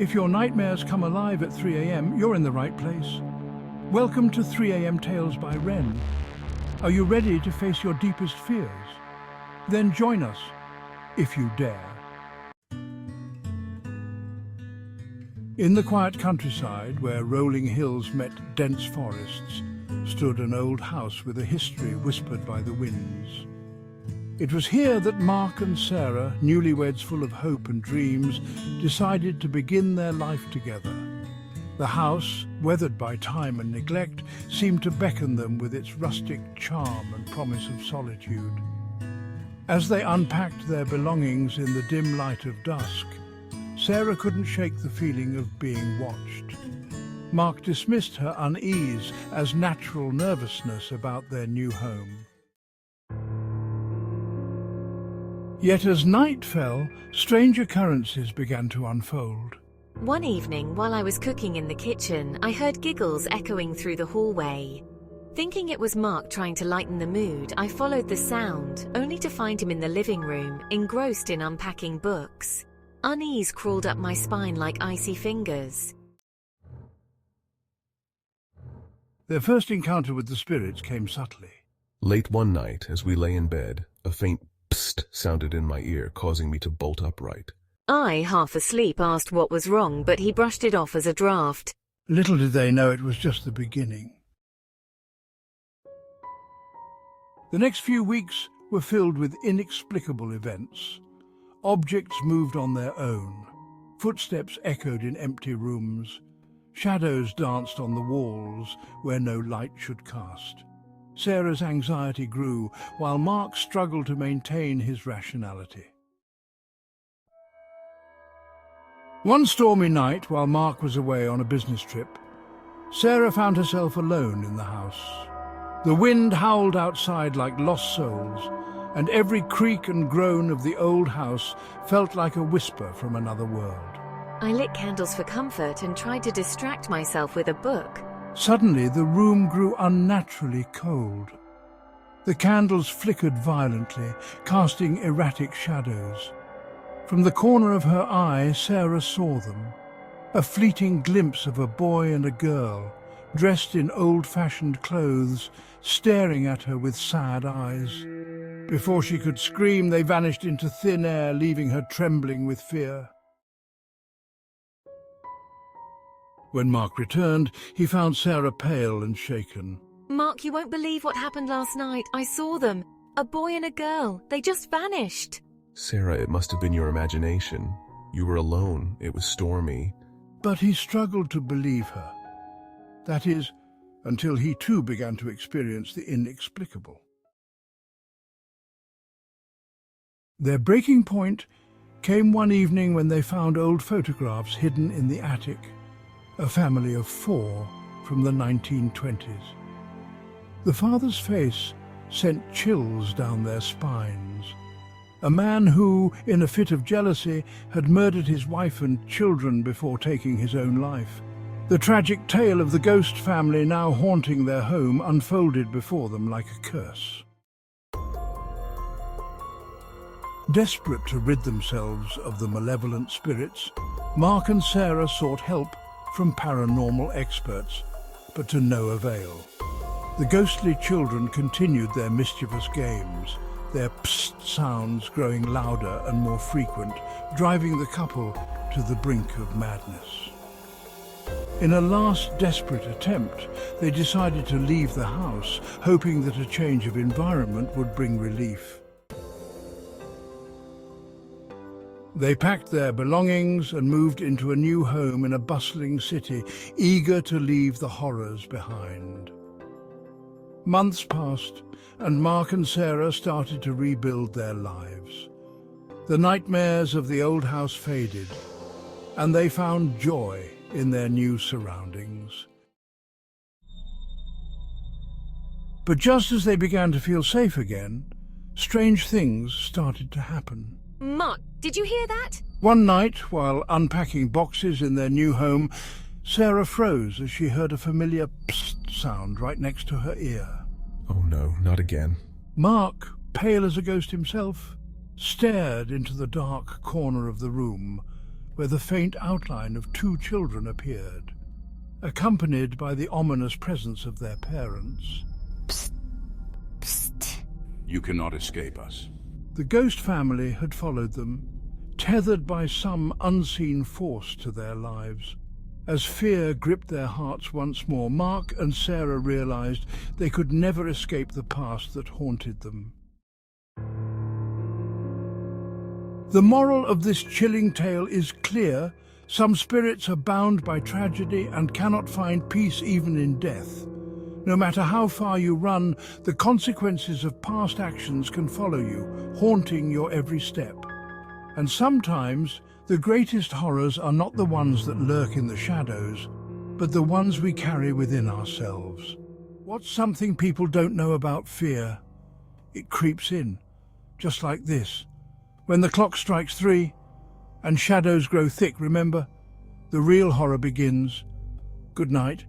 If your nightmares come alive at 3 a.m., you're in the right place. Welcome to 3 a.m. Tales by Wren. Are you ready to face your deepest fears? Then join us, if you dare. In the quiet countryside, where rolling hills met dense forests, stood an old house with a history whispered by the winds. It was here that Mark and Sarah, newlyweds full of hope and dreams, decided to begin their life together. The house, weathered by time and neglect, seemed to beckon them with its rustic charm and promise of solitude. As they unpacked their belongings in the dim light of dusk, Sarah couldn't shake the feeling of being watched. Mark dismissed her unease as natural nervousness about their new home. Yet as night fell, strange occurrences began to unfold. One evening, while I was cooking in the kitchen, I heard giggles echoing through the hallway. Thinking it was Mark trying to lighten the mood, I followed the sound, only to find him in the living room, engrossed in unpacking books. Unease crawled up my spine like icy fingers. Their first encounter with the spirits came subtly. Late one night, as we lay in bed, a faint psst sounded in my ear, causing me to bolt upright. I, half asleep, asked what was wrong, but he brushed it off as a draft. Little did they know it was just the beginning. The next few weeks were filled with inexplicable events. Objects moved on their own. Footsteps echoed in empty rooms. Shadows danced on the walls where no light should cast. Sarah's anxiety grew, while Mark struggled to maintain his rationality. One stormy night, while Mark was away on a business trip, Sarah found herself alone in the house. The wind howled outside like lost souls, and every creak and groan of the old house felt like a whisper from another world. I lit candles for comfort and tried to distract myself with a book. Suddenly, the room grew unnaturally cold. The candles flickered violently, casting erratic shadows. From the corner of her eye, Sarah saw them. A fleeting glimpse of a boy and a girl, dressed in old-fashioned clothes, staring at her with sad eyes. Before she could scream, they vanished into thin air, leaving her trembling with fear. When Mark returned, he found Sarah pale and shaken. Mark, you won't believe what happened last night. I saw them. A boy and a girl. They just vanished. Sarah, it must have been your imagination. You were alone. It was stormy. But he struggled to believe her. That is, until he too began to experience the inexplicable. Their breaking point came one evening when they found old photographs hidden in the attic. A family of 4 from the 1920s. The father's face sent chills down their spines. A man who, in a fit of jealousy, had murdered his wife and children before taking his own life. The tragic tale of the ghost family now haunting their home unfolded before them like a curse. Desperate to rid themselves of the malevolent spirits, Mark and Sarah sought help from paranormal experts, but to no avail. The ghostly children continued their mischievous games, their psst sounds growing louder and more frequent, driving the couple to the brink of madness. In a last desperate attempt, they decided to leave the house, hoping that a change of environment would bring relief. They packed their belongings and moved into a new home in a bustling city, eager to leave the horrors behind. Months passed, and Mark and Sarah started to rebuild their lives. The nightmares of the old house faded, and they found joy in their new surroundings. But just as they began to feel safe again, strange things started to happen. Mark, did you hear that? One night, while unpacking boxes in their new home, Sarah froze as she heard a familiar psst sound right next to her ear. Oh no, not again. Mark, pale as a ghost himself, stared into the dark corner of the room, where the faint outline of two children appeared, accompanied by the ominous presence of their parents. Psst. Psst. You cannot escape us. The ghost family had followed them, tethered by some unseen force to their lives. As fear gripped their hearts once more, Mark and Sarah realized they could never escape the past that haunted them. The moral of this chilling tale is clear. Some spirits are bound by tragedy and cannot find peace even in death. No matter how far you run, the consequences of past actions can follow you, haunting your every step. And sometimes, the greatest horrors are not the ones that lurk in the shadows, but the ones we carry within ourselves. What's something people don't know about fear? It creeps in, just like this. When the clock strikes 3 and shadows grow thick, remember, the real horror begins. Good night.